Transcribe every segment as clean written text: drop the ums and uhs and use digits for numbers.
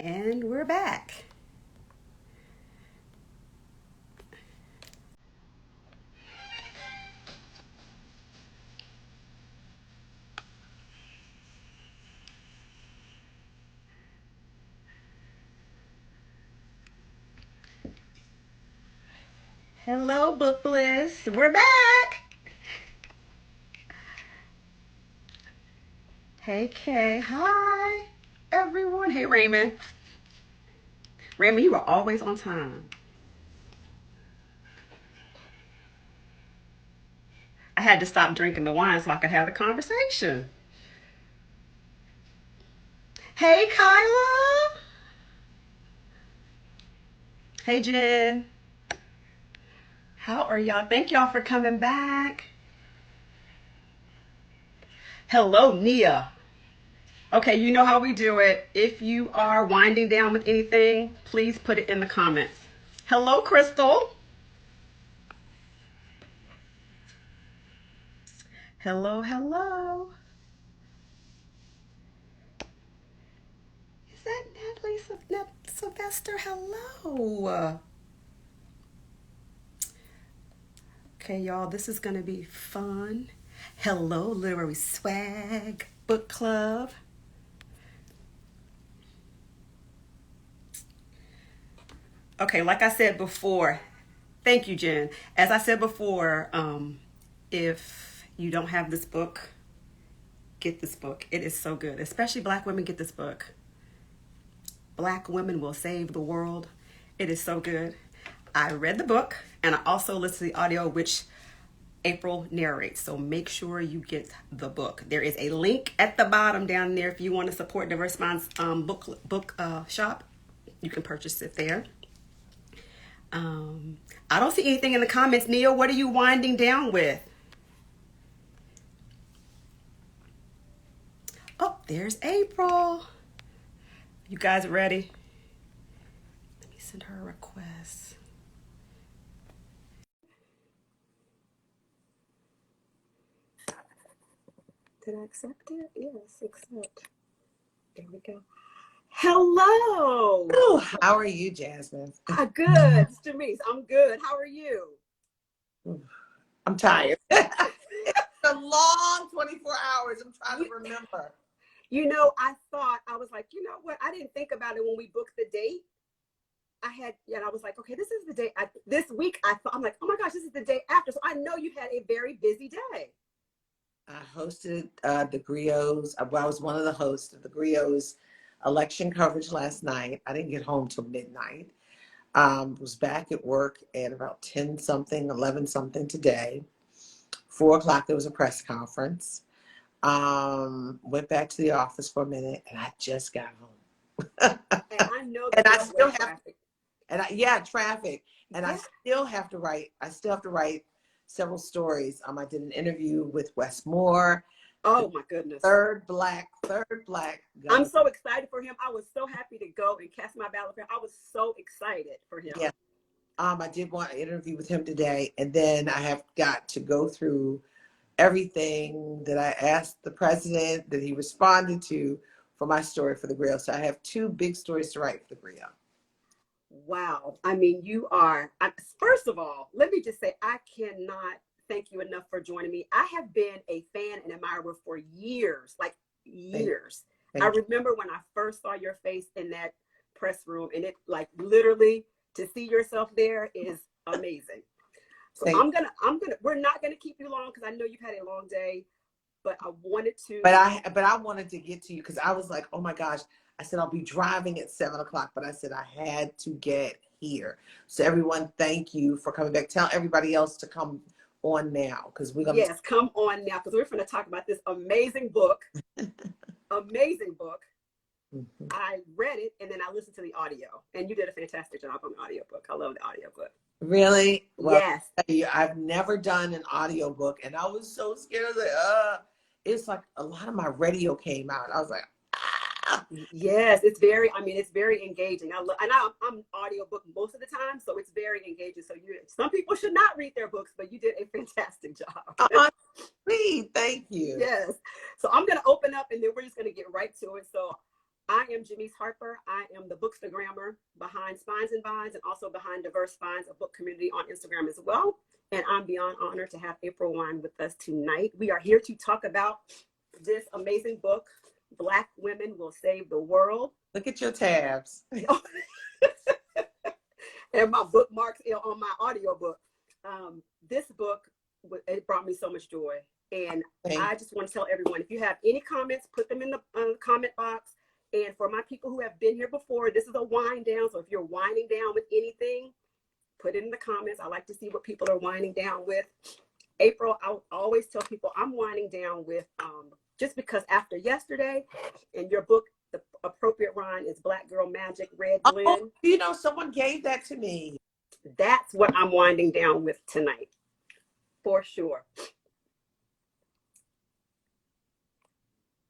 And we're back. Hello, Book Bliss. We're back. Hey, Kay. Hi, everyone. Hey, Raymond. Raymond, you are always on time. I had to stop drinking the wine so I could have the conversation. Hey, Kyla. Hey, Jen. How are y'all? Thank y'all for coming back. Hello, Nia. Okay, you know how we do it. If you are winding down with anything, please put it in the comments. Hello, Crystal. Hello, hello. Is that Natalie Sylvester? Hello. Okay, y'all, this is going to be fun. Hello, Literary Swag Book Club. Okay, like I said before, thank you, Jen. As I said before, if you don't have this book, get this book. It is so good. Especially Black women, get this book. Black Women Will Save the World. It is so good. I read the book and I also listened to the audio, which April narrates. So make sure you get the book. There is a link at the bottom down there if you want to support the Response book shop. You can purchase it there. I don't see anything in the comments. Neil, what are you winding down with? Oh, there's April. You guys ready? Let me send her a request. Did I accept it? Yes, accept. There we go. Hello. Oh, how are you, Jasmine? Good. It's Janice. I'm good. How are you? I'm tired. It's a long 24 hours. I'm trying to remember. You know, I was like, you know what? I didn't think about it when we booked the date. I was like, okay, this is the day. This week, I'm like, oh my gosh, this is the day after. So I know you had a very busy day. I hosted the Griots. I was one of the hosts of the Griots election coverage last night. I didn't get home till midnight. Was back at work at about 10 something, 11 something today. 4 o'clock, there was a press conference. Went back to the office for a minute and I just got home. And I know and I that still have traffic. Traffic. And Yeah. I still have to write several stories. I did an interview with Wes Moore. Oh my goodness. Third black I'm governor. so excited for him. I was so happy to go and cast my ballot for him. I was so excited for him. Yeah. I did want to interview with him today, and then I have got to go through everything that I asked the president that he responded to for my story for the Griot. So I have 2 big stories to write for the Griot. Wow. I mean, first of all, let me just say, I cannot thank you enough for joining me. I have been a fan and admirer for years, like years. I remember when I first saw your face in that press room, and it, like, literally to see yourself there is amazing. So we're not gonna keep you long because I know you've had a long day, but I wanted to. But I wanted to get to you because I was like, oh my gosh. I said, I'll be driving at 7 o'clock, but I said I had to get here. So everyone, thank you for coming back. Tell everybody else to come on now because we're going to. Yes, come on now because we're going to talk about this amazing book. Amazing book. Mm-hmm. I read it and then I listened to the audio, and you did a fantastic job on the audiobook. I love the audiobook. Really? Well, yes. I've never done an audiobook, and I was so scared. I was like, it's like a lot of my radio came out. I was like, Yes, it's very engaging. I'm audiobook most of the time, so it's very engaging. So some people should not read their books, but you did a fantastic job. Thank you. Yes. So I'm going to open up and then we're just going to get right to it. So I am Janice Harper. I am the Bookstagrammer behind Spines and Vines and also behind Diverse Spines, a book community on Instagram as well. And I'm beyond honored to have April Wine with us tonight. We are here to talk about this amazing book, Black Women Will Save the World. Look at your tabs. And my bookmarks on my audiobook. This book, it brought me so much joy. And I just want to tell everyone, if you have any comments, put them in the comment box. And for my people who have been here before, this is a wind down. So if you're winding down with anything, put it in the comments. I like to see what people are winding down with. April, I always tell people I'm winding down with, just because after yesterday, in your book, the appropriate rhyme is Black Girl Magic, Red Blend. Oh, you know, someone gave that to me. That's what I'm winding down with tonight, for sure.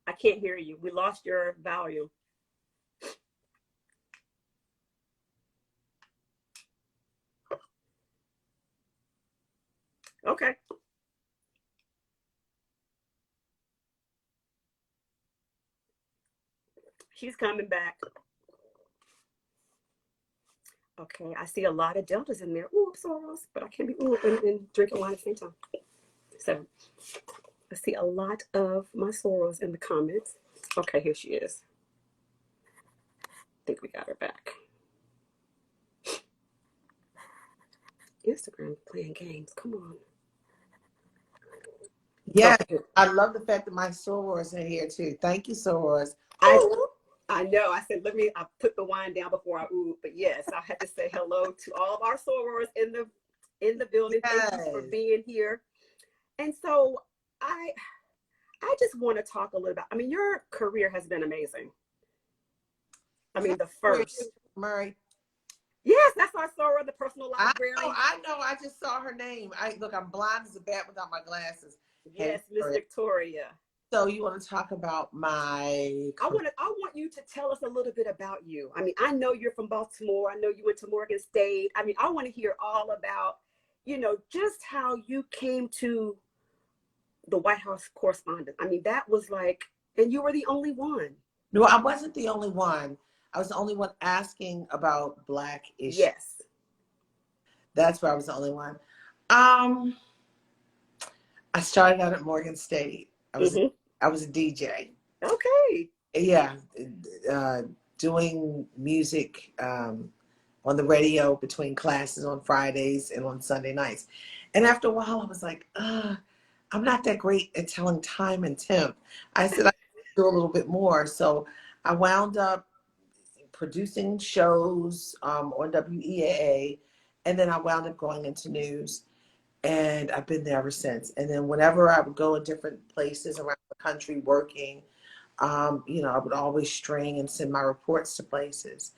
I can't hear you. We lost your volume. Okay. She's coming back. Okay, I see a lot of deltas in there. Ooh, sorrows, but I can't be and drinking wine at the same time. So I see a lot of my sorrows in the comments. Okay, here she is. I think we got her back. Instagram playing games. Come on. Yeah, I love the fact that my sorors are here too. Thank you, sorors. I know. I said, I put the wine down before I ooh, but yes, I had to say hello to all of our sorors in the building. Yes. Thank you for being here. And so I just want to talk a little about, I mean, your career has been amazing. I mean, the first. Murray. Yes, that's our soror, the personal library. I know. I just saw her name. Look, I'm blind as a bat without my glasses. Yes, Miss Victoria. So you want to talk about my career? I want you to tell us a little bit about you. I mean, I know you're from Baltimore. I know you went to Morgan State. I mean, I want to hear all about, just how you came to the White House correspondent. I mean, that was like, and you were the only one. No, I wasn't the only one. I was the only one asking about Black issues. Yes. That's where I was the only one. I started out at Morgan State. I was a DJ. Okay. Yeah, doing music on the radio between classes on Fridays and on Sunday nights. And after a while, I was like, I'm not that great at telling time and temp. I said I could do a little bit more. So I wound up producing shows on WEAA, and then I wound up going into news. And I've been there ever since. And then whenever I would go in different places around the country working, I would always string and send my reports to places.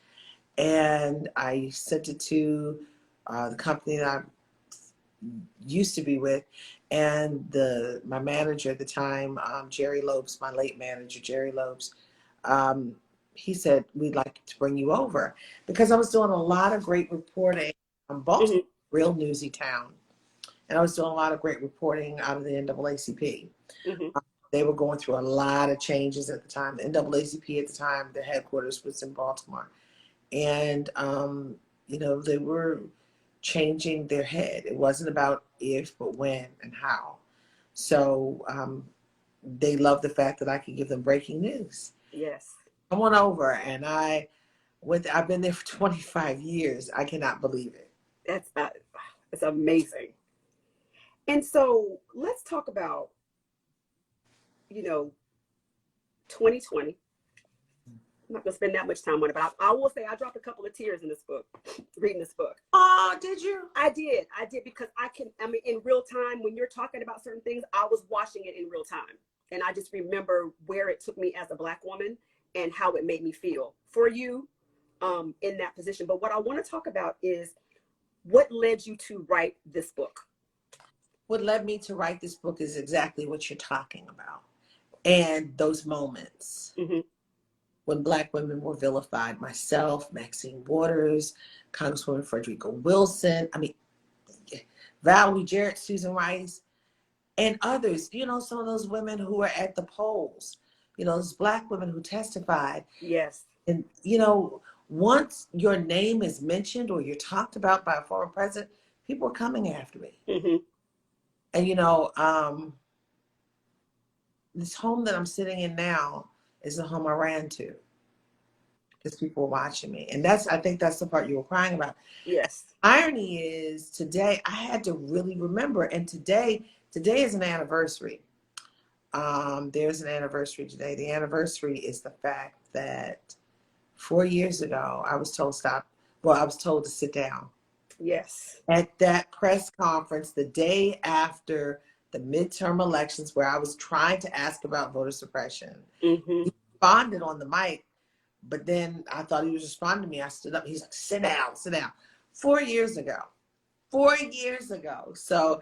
And I sent it to the company that I used to be with, and my manager at the time, Jerry Lopes, my late manager, Jerry Lopes, he said, we'd like to bring you over, because I was doing a lot of great reporting on Baltimore, real newsy town. And I was doing a lot of great reporting out of the NAACP. They were going through a lot of changes at the time. The NAACP at the time, the headquarters was in Baltimore. And, they were changing their head. It wasn't about if, but when and how. So they loved the fact that I could give them breaking news. Yes. Come on over. And I've been there for 25 years. I cannot believe it. It's amazing. And so let's talk about, 2020. I'm not going to spend that much time on it, but I will say I dropped a couple of tears in this book, reading this book. Oh, did you? I did because in real time, when you're talking about certain things, I was watching it in real time. And I just remember where it took me as a Black woman and how it made me feel for you in that position. But what I want to talk about is what led you to write this book? What led me to write this book is exactly what you're talking about. And those moments when Black women were vilified, myself, Maxine Waters, Congresswoman Frederica Wilson, Valerie Jarrett, Susan Rice, and others, some of those women who were at the polls, there's Black women who testified. Yes. And, once your name is mentioned or you're talked about by a former president, people are coming after me. Mm-hmm. And, this home that I'm sitting in now is the home I ran to because people were watching me. And I think that's the part you were crying about. Yes. Irony is today I had to really remember, and today is an anniversary. There's an anniversary today. The anniversary is the fact that 4 years ago I was told I was told to sit down. Yes. At that press conference the day after the midterm elections where I was trying to ask about voter suppression. Mm-hmm. He responded on the mic, but then I thought he was responding to me. I stood up. He's like, sit down, sit down. 4 years ago. 4 years ago. So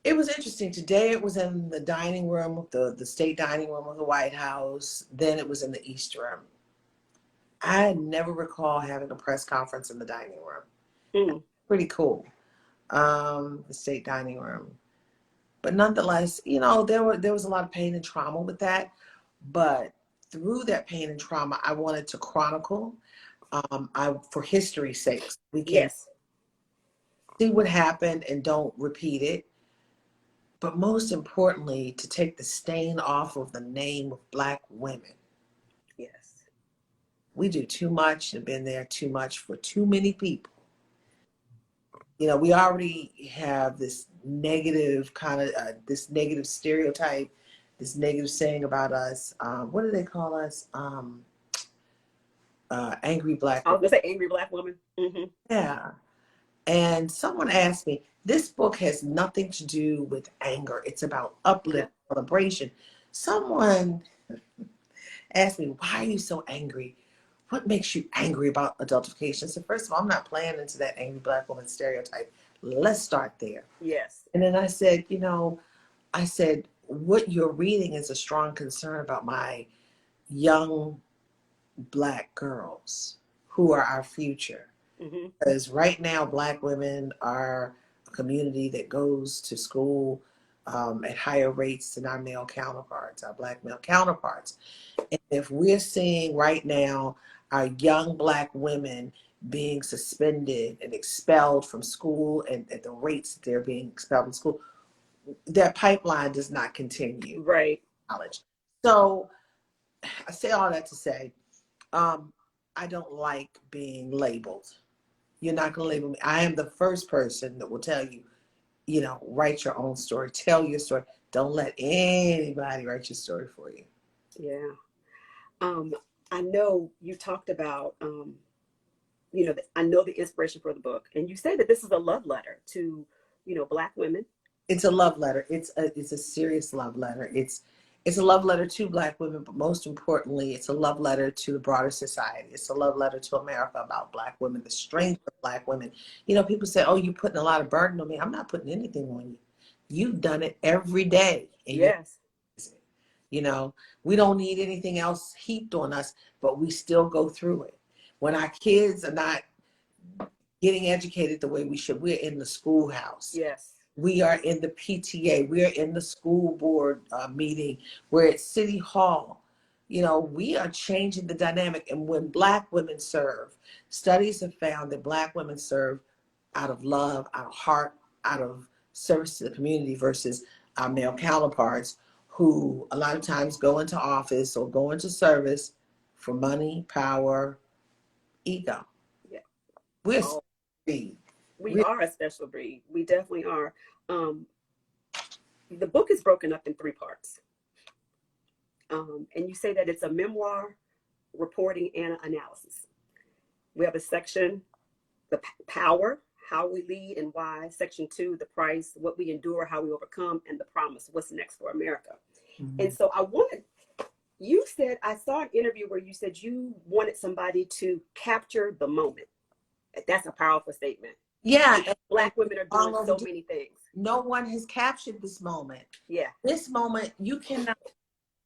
it was interesting. Today it was in the dining room, the state dining room of the White House. Then it was in the East Room. I never recall having a press conference in the dining room. Mm. Pretty cool. The state dining room. But nonetheless, there was a lot of pain and trauma with that. But through that pain and trauma, I wanted to chronicle. For history's sake, we can Yes. see what happened and don't repeat it. But most importantly, to take the stain off of the name of Black women. Yes. We do too much and been there too much for too many people. We already have this negative kind of this negative stereotype, this negative saying about us. What do they call us? Angry Black I was women. gonna say angry Black woman. Mm-hmm. Yeah. And someone asked me, this book has nothing to do with anger. It's about uplift, celebration. Someone asked me, why are you so angry? What makes you angry about adultification? So first of all, I'm not playing into that angry Black woman stereotype. Let's start there. Yes. And then I said, what you're reading is a strong concern about my young Black girls who are our future. Mm-hmm. Because right now, Black women are a community that goes to school at higher rates than our male counterparts, our Black male counterparts. And if we're seeing right now our young Black women being suspended and expelled from school and at the rates that they're being expelled from school, that pipeline does not continue. Right. College. So I say all that to say, I don't like being labeled. You're not going to label me. I am the first person that will tell you, write your own story. Tell your story. Don't let anybody write your story for you. Yeah. I know you talked about, I know the inspiration for the book, and you said that this is a love letter to, Black women. It's a love letter. It's a serious love letter. It's a love letter to Black women, but most importantly, it's a love letter to the broader society. It's a love letter to America about Black women, the strength of Black women. People say, oh, you're putting a lot of burden on me. I'm not putting anything on you. You've done it every day. And Yes. We don't need anything else heaped on us, but we still go through it. When our kids are not getting educated the way we should, we're in the schoolhouse. Yes. We are in the PTA. We are in the school board meeting. We're at City Hall. We are changing the dynamic. And when Black women serve, studies have found that Black women serve out of love, out of heart, out of service to the community versus our male counterparts who a lot of times go into office or go into service for money, power, ego. Yeah. We're a breed. We are a special breed. We definitely are. The book is broken up in 3 parts. And you say that it's a memoir, reporting, and analysis. We have a section, the power, how we lead and why. Section 2, the price, what we endure, how we overcome, and the promise, what's next for America. Mm-hmm. And so you said, I saw an interview where you said you wanted somebody to capture the moment. That's a powerful statement. Yeah. Because Black women are doing so many things. No one has captured this moment. Yeah. This moment, you cannot,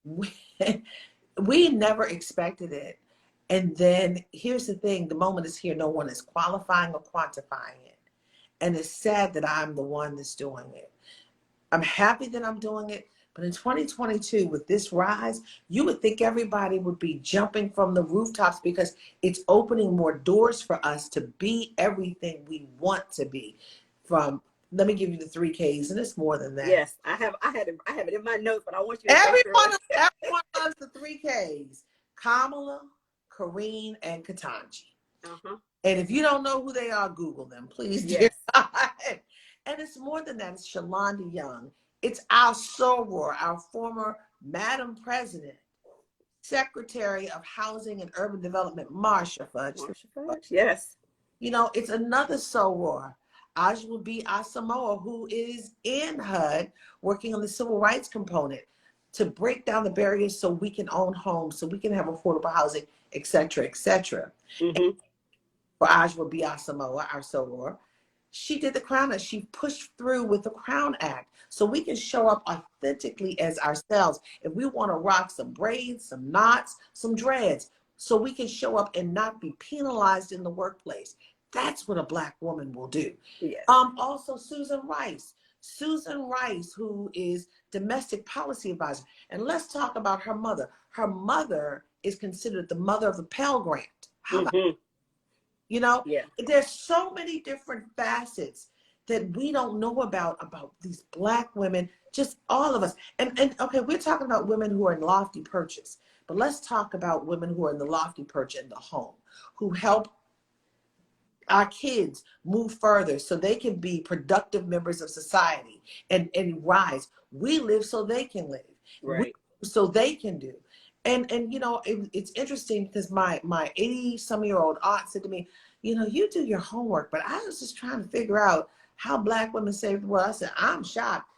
we never expected it. And then here's the thing, the moment is here. No one is qualifying or quantifying it. And it's sad that I'm the one that's doing it. I'm happy that I'm doing it, But in 2022, with this rise, you would think everybody would be jumping from the rooftops because it's opening more doors for us to be everything we want to be. From, let me give you the 3Ks, and it's more than that. Yes, I have it in my notes, but I want you to go through Everyone, it. everyone loves the 3Ks. Kamala, Kareen, and Katanji. Uh-huh. And if you don't know who they are, Google them, please do. Yes. And it's more than that. It's Shalonda Young. It's our soror, our former Madam President, Secretary of Housing and Urban Development, Marsha Fudge. Marsha Fudge. Yes. You know, it's another soror, Ajwabi Asamoah, who is in HUD working on the civil rights component to break down the barriers so we can own homes, so we can have affordable housing, et cetera, et cetera. Mm-hmm. For Ajwabi Asamoah, our soror, she did the Crown Act. She pushed through with the Crown Act so we can show up authentically as ourselves. If we want to rock some braids, some knots, some dreads, so we can show up and not be penalized in the workplace. That's what a Black woman will do. Yes. Also, Susan Rice, who is domestic policy advisor. And let's talk about her mother. Her mother is considered the mother of the Pell Grant. How about, you know, Yeah. there's so many different facets that we don't know about these Black women, just all of us. And okay, we're talking about women who are in lofty purchase, but let's talk about women who are in the lofty perch in the home, who help our kids move further so they can be productive members of society and rise. We live so they can live. Right. So they can do. And you know, it's interesting because my 80-some-year-old aunt said to me, you know, you do your homework, but I was just trying to figure out how Black women saved the world. I said, I'm shocked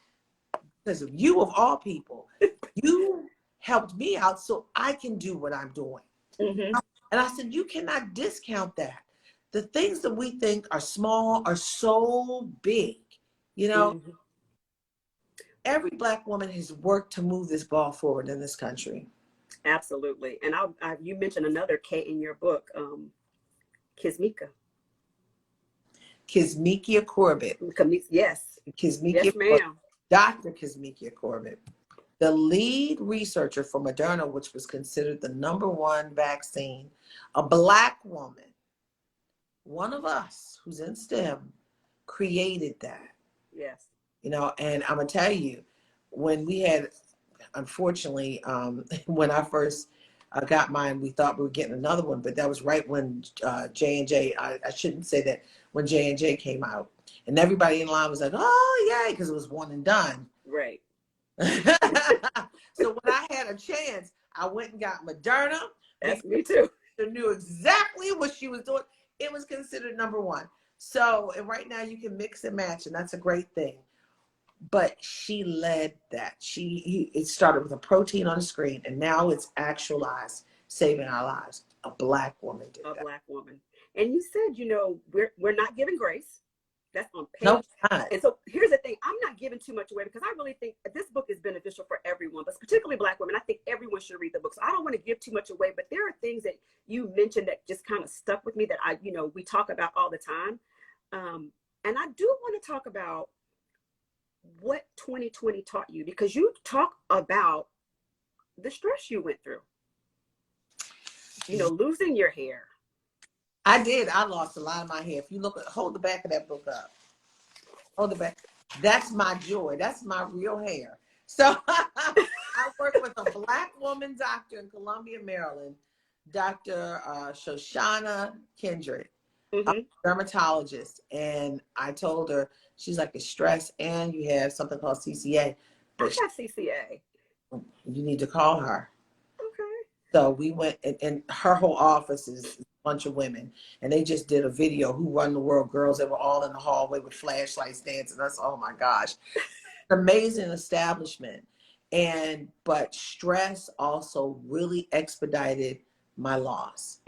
because of you, of all people. You helped me out so I can do what I'm doing. Mm-hmm. And I said, you cannot discount that. The things that we think are small are so big. You know, Mm-hmm. every Black woman has worked to move this ball forward in this country. Absolutely. And you mentioned another K in your book, Kismika. Kismikia Corbett. Yes. Kismikia Yes, ma'am. Dr. Kismikia Corbett, the lead researcher for Moderna, which was considered the #1 vaccine, a Black woman, one of us who's in STEM, created that. Yes. You know, and I'm gonna tell you, when we had, unfortunately, when I first got mine, we thought we were getting another one, but that was right when J&J, I shouldn't say that, when J&J came out. And everybody in line was like, oh, yay, because it was one and done. Right. So when I had a chance, I went and got Moderna. That's me too. I knew exactly what she was doing. It was considered #1. So, and right now you can mix and match, and that's a great thing. But she led that. It started with a protein on the screen, and now it's actualized, saving our lives. A Black woman did that. A Black woman. And you said, you know, we're not giving grace. That's on page. No, not. And so here's the thing. I'm not giving too much away because I really think this book is beneficial for everyone, but particularly Black women. I think everyone should read the book. So I don't want to give too much away, but there are things that you mentioned that just kind of stuck with me that we talk about all the time. And I do want to talk about what 2020 taught you, because you talk about the stress you went through, losing your hair. I did. I lost a lot of my hair. If you hold the back of that book up. Hold the back. That's my joy. That's my real hair. So I work with a Black woman doctor in Columbia, Maryland, Dr. Shoshana Kendrick, a dermatologist. And I told her, she's like, it's stress and you have something called CCA. But I have CCA. You need to call her. Okay. So we went, and her whole office is a bunch of women, and they just did a video, Who Run the World Girls. They were all in the hallway with flashlights dancing. That's, oh my gosh, amazing establishment. But stress also really expedited my loss.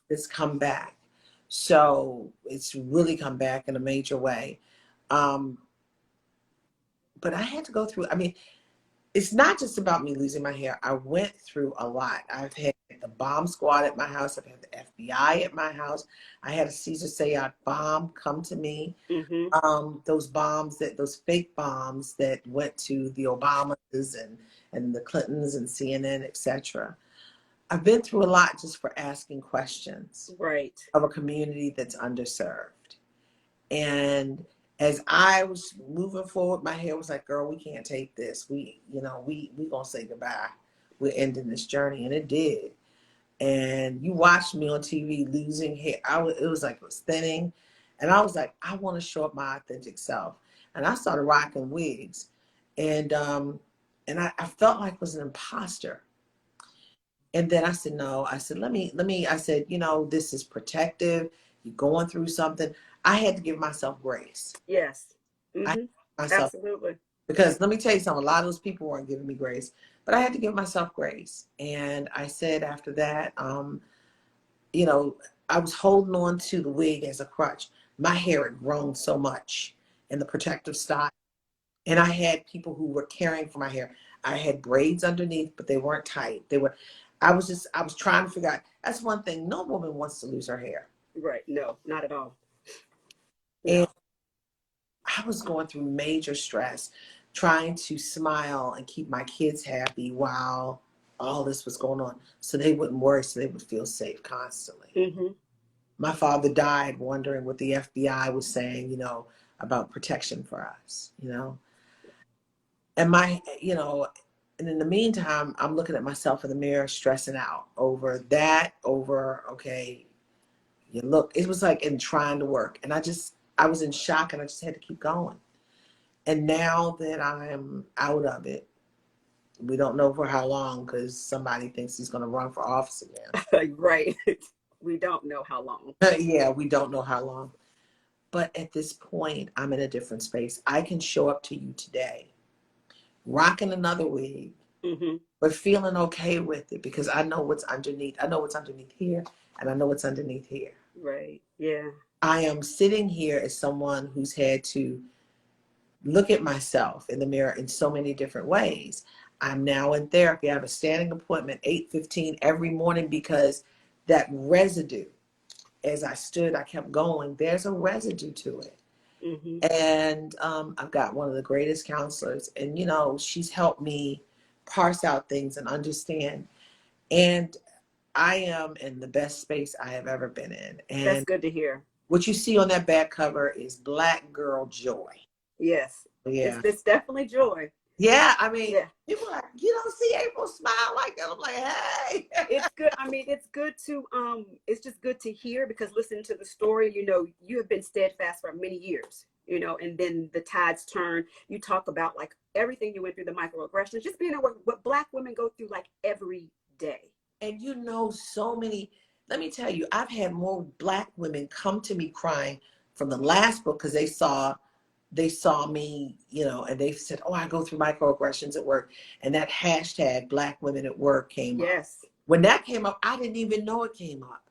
It's come back. So it's really come back in a major way. But I had to go through, it's not just about me losing my hair. I went through a lot. I've had the bomb squad at my house. I've had the FBI at my house. I had a Caesar Sayat bomb come to me. Mm-hmm. Those bombs those fake bombs that went to the Obamas and the Clintons and CNN, etc. I've been through a lot just for asking questions Right. of a community that's underserved. And as I was moving forward, my hair was like, girl, we can't take this. We gonna say goodbye. We're ending this journey. And it did. And you watched me on TV losing hair. It was like it was thinning. And I was like, I want to show up my authentic self. And I started rocking wigs. And I felt like I was an imposter. And then I said, no, I said, I said, this is protective. You're going through something. I had to give myself grace. Yes. I Mm-hmm. myself, Absolutely. because let me tell you something, a lot of those people weren't giving me grace, but I had to give myself grace. And I said after that, you know, I was holding on to the wig as a crutch. My hair had grown so much in the protective style. And I had people who were caring for my hair. I had braids underneath, but they weren't tight. I was trying to figure out, that's one thing. No woman wants to lose her hair. Right. No, not at all. And No. I was going through major stress, trying to smile and keep my kids happy while all this was going on. So they wouldn't worry, so they would feel safe constantly. Mm-hmm. My father died wondering what the FBI was saying, about protection for us, And and in the meantime, I'm looking at myself in the mirror, stressing out over that, okay, it was like in trying to work. And I was in shock and I just had to keep going. And now that I'm out of it, we don't know for how long because somebody thinks he's going to run for office again. Right. We don't know how long. Yeah, we don't know how long. But at this point, I'm in a different space. I can show up to you today, rocking another wig, Mm-hmm. but feeling okay with it because I know what's underneath. I know what's underneath here, and I know what's underneath here. Right. Yeah. I am sitting here as someone who's had to look at myself in the mirror in so many different ways. I'm now in therapy. I have a standing appointment 8:15 every morning because that residue, as I stood, I kept going. There's a residue to it. Mm-hmm. And I've got one of the greatest counselors, and she's helped me parse out things and understand. And I am in the best space I have ever been in. That's And good to hear. what you see on that back cover is Black Girl Joy. Yes. Yeah. It's definitely joy. Yeah. I mean, Yeah. people are like, you don't see April smile like that. I'm like, hey. It's good. I mean, it's just good to hear because listening to the story, you have been steadfast for many years, and then the tides turn. You talk about like everything you went through, the microaggressions, just being what Black women go through like every day. And so many, let me tell you, I've had more Black women come to me crying from the last book because they saw me, and they said, oh, I go through microaggressions at work. And that hashtag Black women at work came up. Yes. When that came up, I didn't even know it came up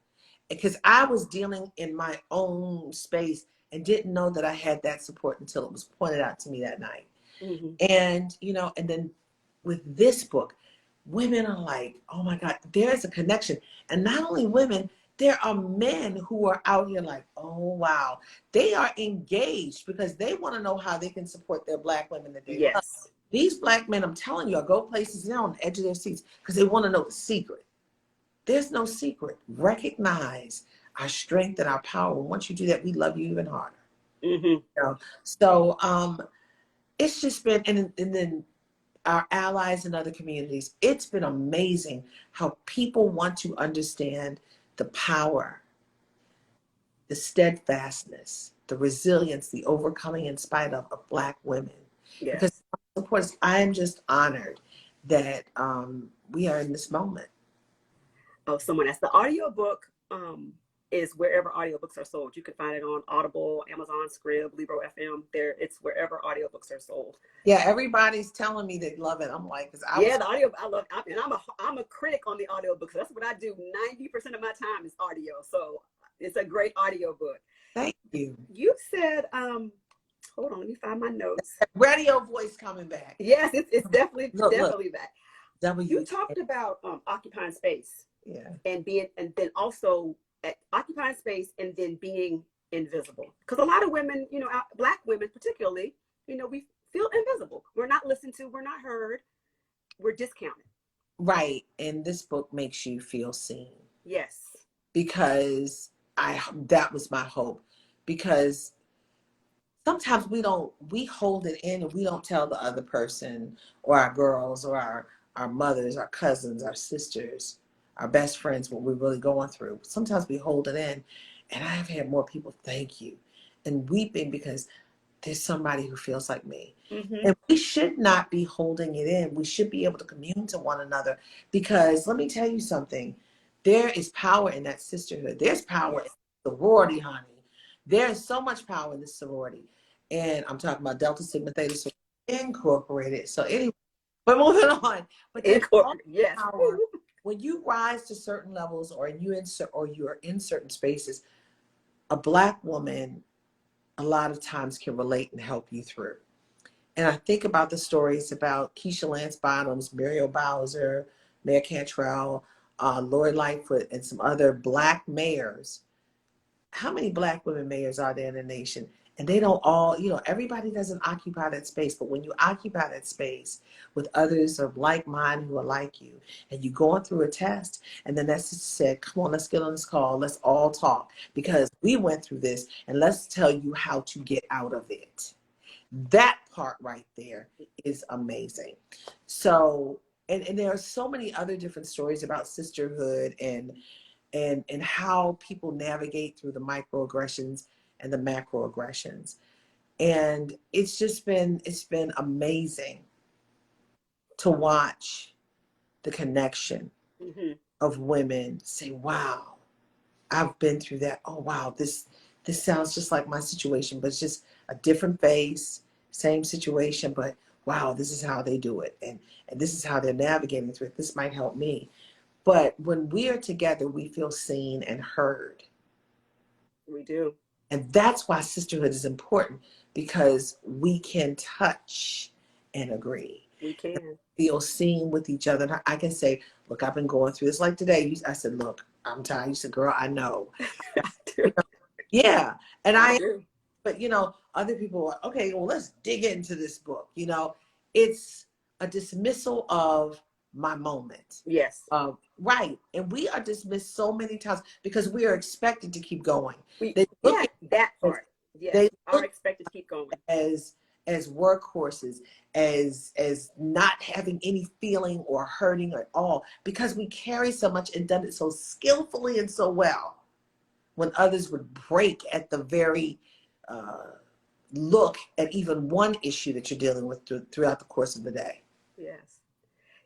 because I was dealing in my own space and didn't know that I had that support until it was pointed out to me that night. Mm-hmm. And, and then with this book, women are like, oh my God, there's a connection. And not only women, there are men who are out here like, oh wow, they are engaged because they want to know how they can support their Black women that they love. Yes. These Black men, I'm telling you, I go places, they're on the edge of their seats because they want to know the secret. There's no secret. Recognize our strength and our power. And once you do that, we love you even harder. Mm-hmm. So it's just been, and then our allies in other communities, it's been amazing how people want to understand the power, the steadfastness, the resilience, the overcoming in spite of Black women. Yes. Because of course, I am just honored that we are in this moment. Oh, someone asked. The audiobook is wherever audiobooks are sold. You can find it on Audible, Amazon, Scrib, Libro FM. It's wherever audiobooks are sold. Yeah, everybody's telling me they love it. I'm like, the audio, I love, and I'm a critic on the audiobooks. So that's what I do. 90% of my time is audio. So it's a great audiobook. Thank you. You said, hold on, let me find my notes. Radio voice coming back. Yes, it's definitely back. You talked about occupying space Yeah. and then also occupying space and then being invisible. Because a lot of women, Black women particularly, we feel invisible. We're not listened to. We're not heard. We're discounted. Right. And this book makes you feel seen. Yes. Because that was my hope. Because sometimes we hold it in and we don't tell the other person, or our girls, or our mothers, our cousins, our sisters, our best friends, what we're really going through. Sometimes we hold it in. And I have had more people thank you and weeping because there's somebody who feels like me. Mm-hmm. And we should not be holding it in. We should be able to commune to one another, because let me tell you something. There is power in that sisterhood. There's power Yes. in sorority, honey. There is so much power in this sorority. And I'm talking about Delta Sigma Theta Sorority Incorporated. So anyway, but moving on. But there's all Yes. power when you rise to certain levels, or you're in certain spaces. A Black woman a lot of times can relate and help you through. And I think about the stories about Keisha Lance Bottoms, Muriel Bowser, Mayor Cantrell, Lori Lightfoot, and some other Black mayors. How many Black women mayors are there in the nation? And they don't all, everybody doesn't occupy that space. But when you occupy that space with others of like mind who are like you, and you going through a test, and then that sister said, come on, let's get on this call. Let's all talk, because we went through this, and let's tell you how to get out of it. That part right there is amazing. So, and there are so many other different stories about sisterhood and how people navigate through the microaggressions and the macroaggressions. And it's been amazing to watch the connection Mm-hmm. of women say, wow, I've been through that. Oh wow, this sounds just like my situation, but it's just a different face, same situation, but wow, this is how they do it, and this is how they're navigating through it. This might help me. But when we are together, we feel seen and heard. We do. And that's why sisterhood is important, because we can touch and agree. We can. Feel seen with each other. And I can say, look, I've been going through this. Like today, I said, look, I'm tired. You said, girl, I know. I do. Yeah. And I do. but other people are, okay, well, let's dig into this book. It's a dismissal of my moment. Yes. Right. And we are dismissed so many times because we are expected to keep going. We They look Yeah, at that us, part. Yes. they We are look expected to keep going. as workhorses, as not having any feeling or hurting at all, because we carry so much and done it so skillfully and so well, when others would break at the very look at even one issue that you're dealing with throughout the course of the day. Yes.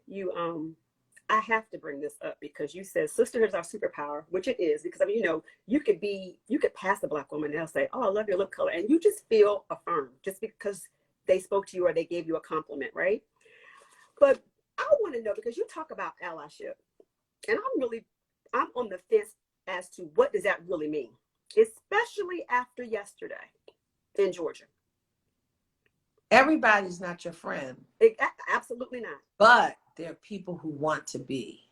You I have to bring this up because you said sisterhood is our superpower, which it is, because you could pass a Black woman and they'll say, oh, I love your lip color, and you just feel affirmed just because they spoke to you or they gave you a compliment, right? But I want to know, because you talk about allyship, and I'm on the fence as to what does that really mean, especially after yesterday in Georgia. Everybody's not your friend, Absolutely not. but there are people who want to be,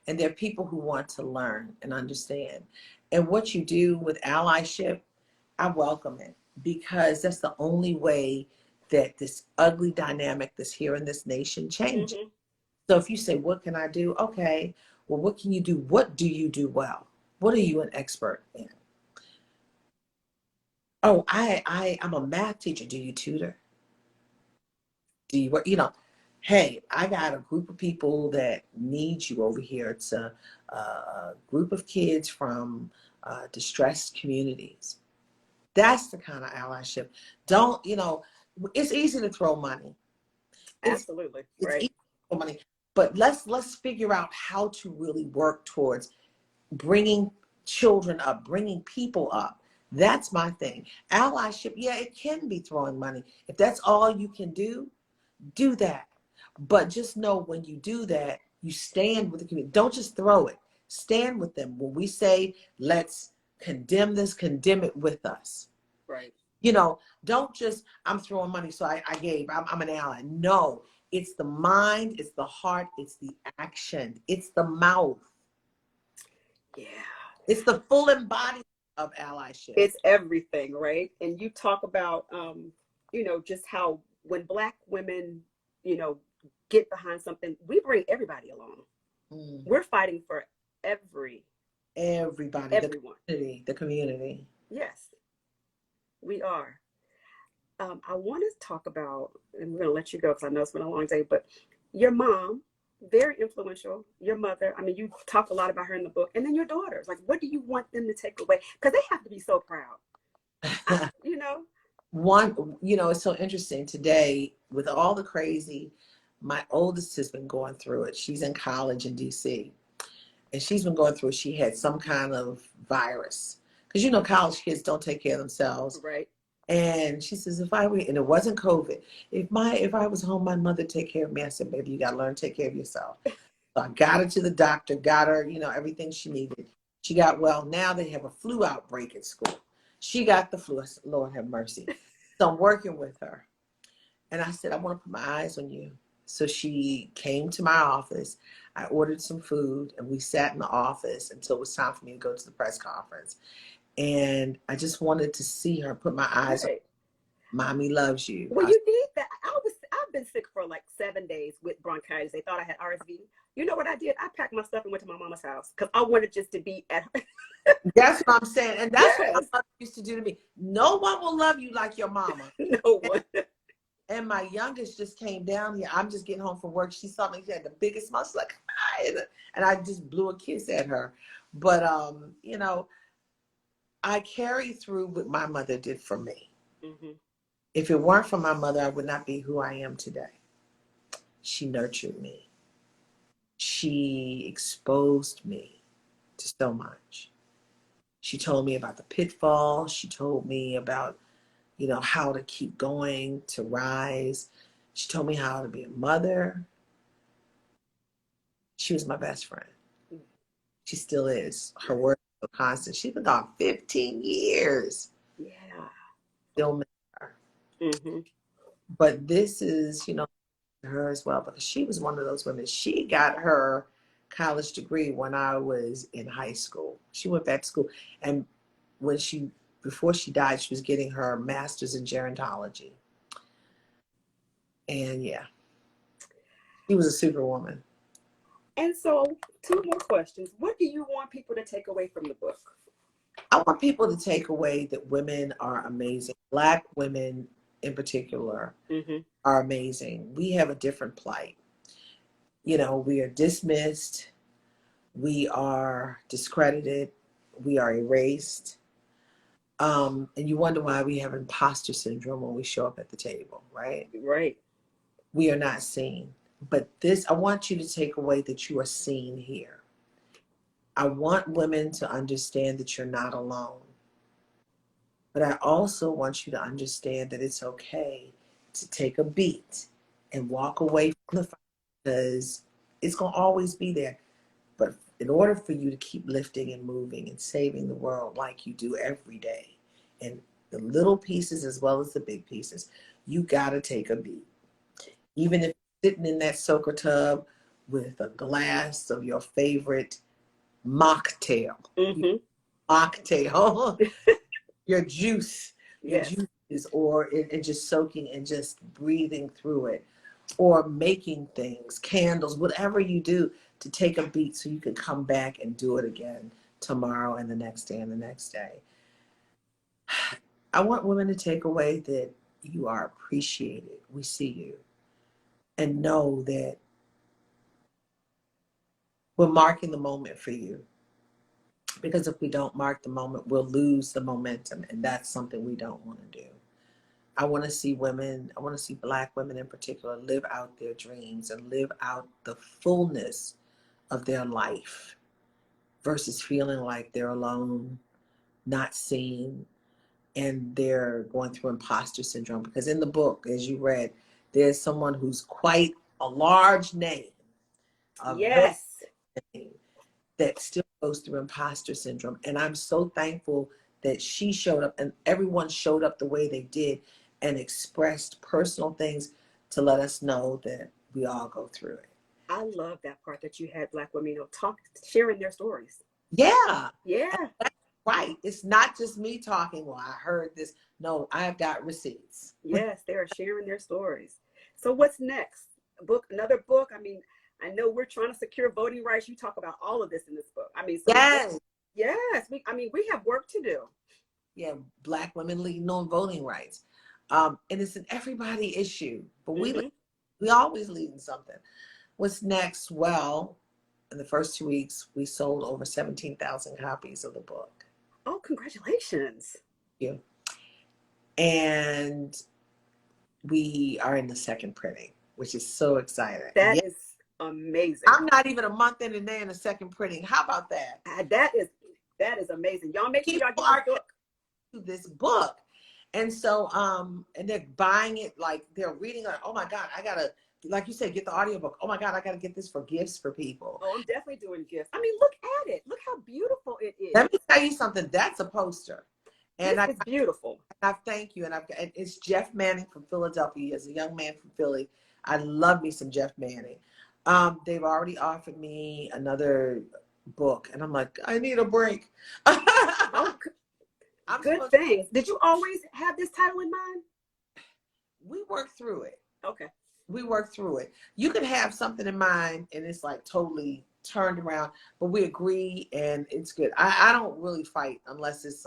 and there are people who want to learn and understand. And what you do with allyship, I welcome it, because that's the only way that this ugly dynamic that's here in this nation changes. Mm-hmm. So if you say, what can I do? Okay, well, what can you do? What do you do well? What are you an expert in? Oh, I'm a math teacher. Do you tutor? Do you work? Hey, I got a group of people that need you over here. It's a group of kids from distressed communities. That's the kind of allyship. Don't, it's easy to throw money. It's Absolutely. it's Right. easy to throw money, but let's figure out how to really work towards bringing children up, bringing people up. That's my thing. Allyship, yeah, it can be throwing money. If that's all you can do that. But just know, when you do that, you stand with the community. Don't just throw it. Stand with them. When we say, let's condemn this, condemn it with us. Right. Don't just, I'm throwing money, so I gave, I'm an ally. No, it's the mind, it's the heart, it's the action, it's the mouth. Yeah. It's the full embodiment of allyship. It's everything, right? And you talk about, just how when Black women, you know, get behind something, we bring everybody along. Mm. We're fighting for every Everybody, everyone. the community. Yes, we are. I want to talk about, and we're going to let you go because I know it's been a long day, but your mom, very influential. Your mother, I mean, you talk a lot about her in the book, and then your daughters. Like, what do you want them to take away? Because they have to be so proud. You know? One, it's so interesting today with all the crazy. My oldest has been going through it. She's in college in DC, and she's been going through it. She had some kind of virus because college kids don't take care of themselves. Right. And she says, and it wasn't COVID. If I was home, my mother take care of me. I said, baby, you got to learn to take care of yourself. So I got her to the doctor, got her, everything she needed. She got well. Now they have a flu outbreak at school. She got the flu. I said, Lord have mercy. So I'm working with her. And I said, I want to put my eyes on you. So she came to my office. I ordered some food, and we sat in the office until it was time for me to go to the press conference. And I just wanted to see her, put my eyes on, Right. Mommy loves you. Well, you did that. I've been sick for like 7 days with bronchitis. They thought I had RSV. You know what I did? I packed my stuff and went to my mama's house because I wanted just to be at her. That's what I'm saying. And that's what my Yes. mother used to do to me. No one will love you like your mama. No one. And my youngest just came down here. I'm just getting home from work. She saw me. She had the biggest smile. She's like, hi. And I just blew a kiss at her. But, I carry through what my mother did for me. Mm-hmm. If it weren't for my mother, I would not be who I am today. She nurtured me. She exposed me to so much. She told me about the pitfalls. She told me about, how to keep going, to rise. She told me how to be a mother. She was my best friend. She still is. Her word is so constant. She's been gone 15 years. Yeah. Still miss her. Mm-hmm. But this is, her as well, because she was one of those women. She got her college degree when I was in high school. She went back to school. And before she died, she was getting her master's in gerontology. And yeah, she was a superwoman. And so, two more questions. What do you want people to take away from the book? I want people to take away that women are amazing. Black women in particular Mm-hmm. are amazing. We have a different plight. We are dismissed. We are discredited. We are erased. And you wonder why we have imposter syndrome when we show up at the table, right? Right. We are not seen. But I want you to take away that you are seen here. I want women to understand that you're not alone. But I also want you to understand that it's okay to take a beat and walk away from the fight, because it's going to always be there. But in order for you to keep lifting and moving and saving the world like you do every day, and the little pieces as well as the big pieces, you got to take a beat. Even if you're sitting in that soaker tub with a glass of your favorite mocktail, Mm-hmm. mocktail, your juice, your Yes. juices, and just soaking and just breathing through it, or making things, candles, whatever you do, to take a beat so you can come back and do it again tomorrow and the next day and the next day. I want women to take away that you are appreciated. We see you. And know that we're marking the moment for you. Because if we don't mark the moment, we'll lose the momentum. And that's something we don't want to do. I want to see Black women in particular, live out their dreams and live out the fullness of their life versus feeling like they're alone, not seen, and they're going through imposter syndrome. Because in the book, as you read, there's someone who's quite a large name, a very Yes. name, that still goes through imposter syndrome. And I'm so thankful that she showed up and everyone showed up the way they did and expressed personal things to let us know that we all go through it. I love that part that you had Black women, sharing their stories. Yeah. And Yeah. that's right. It's not just me talking. Well, I heard this. No, I've got receipts. Yes, they are sharing their stories. So what's next? A book, another book? I mean, I know we're trying to secure voting rights. You talk about all of this in this book. I mean, so Yes. yes, I mean, we have work to do. Yeah, Black women leading on voting rights. And it's an everybody issue, but Mm-hmm. we always lead in something. What's next? Well, in the first 2 weeks, we sold over 17,000 copies of the book. Oh, congratulations. Yeah. And we are in the second printing, which is so exciting. Yeah, That is amazing. I'm not even a month in and they're in the second printing. How about that? That is amazing. Y'all make sure People y'all get this are book. to this book. And so, and they're buying it, like they're reading it. Oh my God, I gotta, like you said, get the audiobook. Oh my God, I gotta get this for gifts for people. Oh, I'm definitely doing gifts. I mean, look at it. Look how beautiful it Let is. me tell you something. That's a poster. This And is beautiful. I thank you. And it's Jeff Manning from Philadelphia. As a young man from Philly, I love me some Jeff Manning. They've already offered me another book, and I'm like, I need a break. Oh, I'm good supposed. things. Did you always have this title in mind? We work through it. Okay. We work through it. You can have something in mind, and it's like totally turned around, but we agree, and it's good. I don't really fight unless it's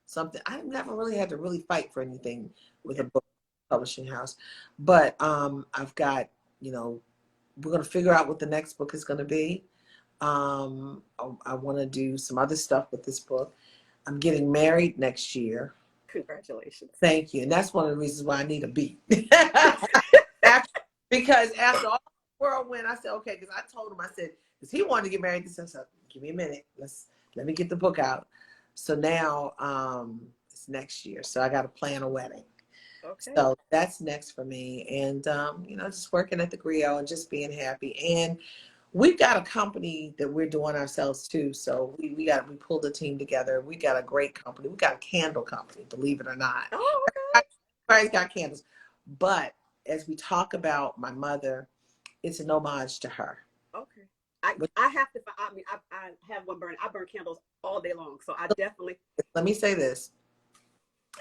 something. I've never really had to really fight for anything with a book publishing house, but I've got, you know, we're gonna figure out what the next book is gonna be. I want to do some other stuff with this book. I'm getting married next year. Congratulations. Thank you. And that's one of the reasons why I need a beat. Because after all the whirlwind, I said, okay, because I told him, I said, because he wanted to get married. This, I said, give me a minute. Let me get the book out. So now it's next year. So I got to plan a wedding. Okay. So that's next for me. And, you know, just working at the Griot and just being happy. And we've got a company that we're doing ourselves too. So we pulled a team together. We got a great company. We got a candle company, believe it or not. Oh, okay. Everybody's got candles. But as we talk about my mother, it's an homage to her. Okay. I have to. I mean, I have one burn. I burn candles all day long, so I definitely. Let me say this,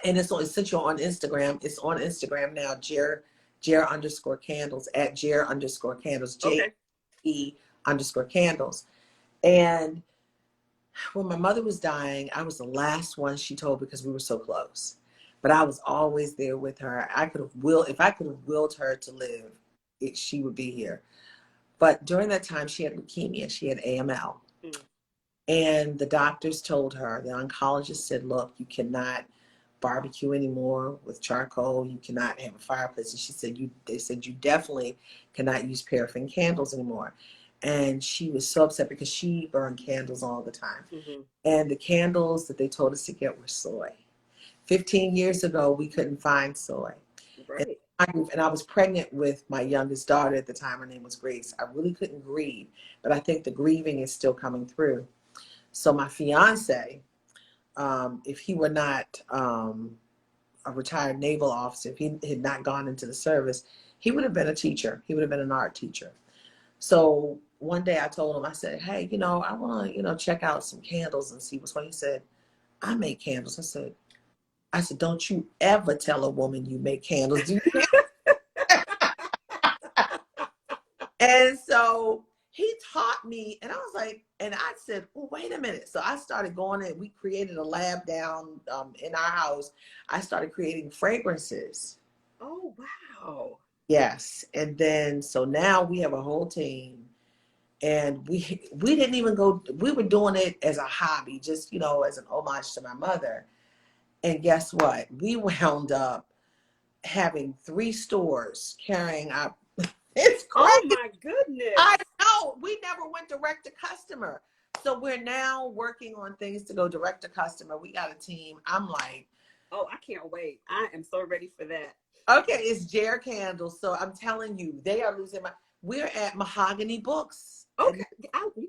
and it's essential on Instagram. It's on Instagram now. Jer underscore candles at Jer underscore candles. Okay. JE underscore candles. And when my mother was dying, I was the last one she told because we were so close. But I was always there with her. If I could have willed her to live, she would be here. But during that time, she had leukemia. She had AML. Mm. And the doctors told her, the oncologist said, look, you cannot barbecue anymore with charcoal. You cannot have a fireplace. And she said, they said, you definitely cannot use paraffin candles anymore. And she was so upset because she burned candles all the time. Mm-hmm. And the candles that they told us to get were soy. 15 years ago, we couldn't find soy. Right. And I was pregnant with my youngest daughter at the time. Her name was Grace. I really couldn't grieve, but I think the grieving is still coming through. So my fiance, if he were not a retired naval officer, if he had not gone into the service, he would have been a teacher. He would have been an art teacher. So one day I told him, I said, hey, you know, I want to, check out some candles and see what's what. He said, I make candles. I said, don't you ever tell a woman you make candles. Do you? And so he taught me, and I was like, and I said, well, wait a minute. So I started going in. We created a lab down in our house. I started creating fragrances. Oh, wow. Yes. And then, so now we have a whole team, and we didn't even go, we were doing it as a hobby, just, as an homage to my mother. And guess what? We wound up having 3 stores carrying our, it's crazy. Oh, my goodness. I know. We never went direct to customer. So we're now working on things to go direct to customer. We got a team. I'm like, oh, I can't wait. I am so ready for that. okay, it's Jer Candles. So I'm telling you, they are losing we're at Mahogany Books. Okay.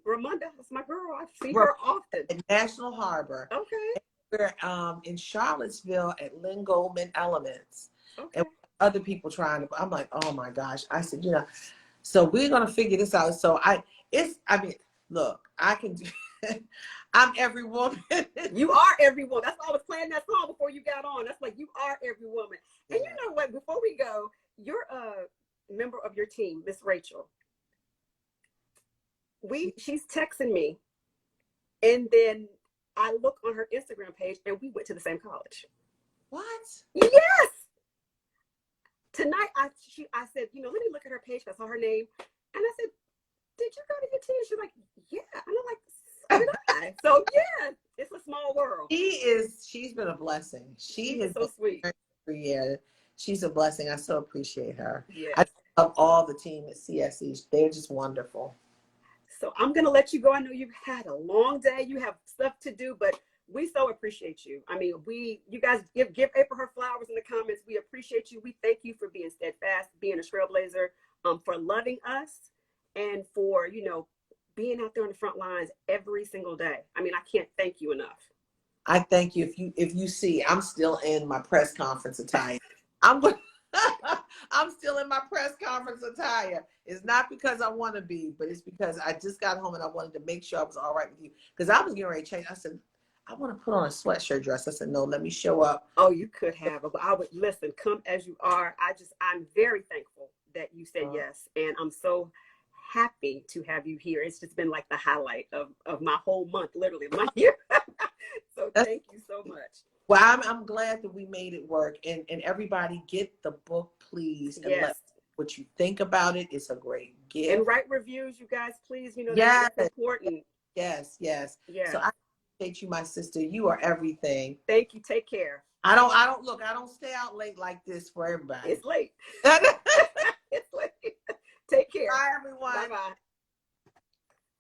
Ramonda, that's my girl. I see her often. At National Harbor. Okay. We're in Charlottesville at Lynn Goldman Elements. Okay. And other people trying to, I'm like, oh my gosh. I said, so we're going to figure this out. So look, I can do, I'm every woman. You are every woman. That's why I was playing that song before you got on. That's like, you are every woman. And Yeah. you know what? Before we go, you're a member of your team, Miss Rachel. She's texting me, and then I look on her Instagram page, and we went to the same college. What? Yes. Tonight, I said, let me look at her page. I saw her name, and I said, did you go to your team? She's like, yeah. And I'm like, so did I. So yeah, it's a small world. She's been a blessing. She is so sweet. Yeah, she's a blessing. I so appreciate her. Yes. I love all the team at CSE. They're just wonderful. So I'm going to let you go. I know you've had a long day. You have stuff to do, but we so appreciate you. I mean, you guys give April her flowers in the comments. We appreciate you. We thank you for being steadfast, being a trailblazer, for loving us, and for, being out there on the front lines every single day. I mean, I can't thank you enough. I thank you. If you see, I'm still in my press conference attire. I'm still in my press conference attire. It's not because I want to be, but it's because I just got home and I wanted to make sure I was all right with you. Because I was getting ready to change. I said, I want to put on a sweatshirt dress. I said, no, let me show up. Oh, you could have. But I would listen, come as you are. I'm very thankful that you said yes. And I'm so happy to have you here. It's just been like the highlight of my whole month, literally my year. So thank you so much. Well, I'm glad that we made it work, and everybody get the book, please, and let what you think about it. It's a great gift. And write reviews, you guys, please. Yes. That's important. Yes. Yeah. So I appreciate you, my sister. You are everything. Thank you. Take care. I don't stay out late like this for everybody. It's late. It's late. Take care. Bye, everyone. Bye-bye.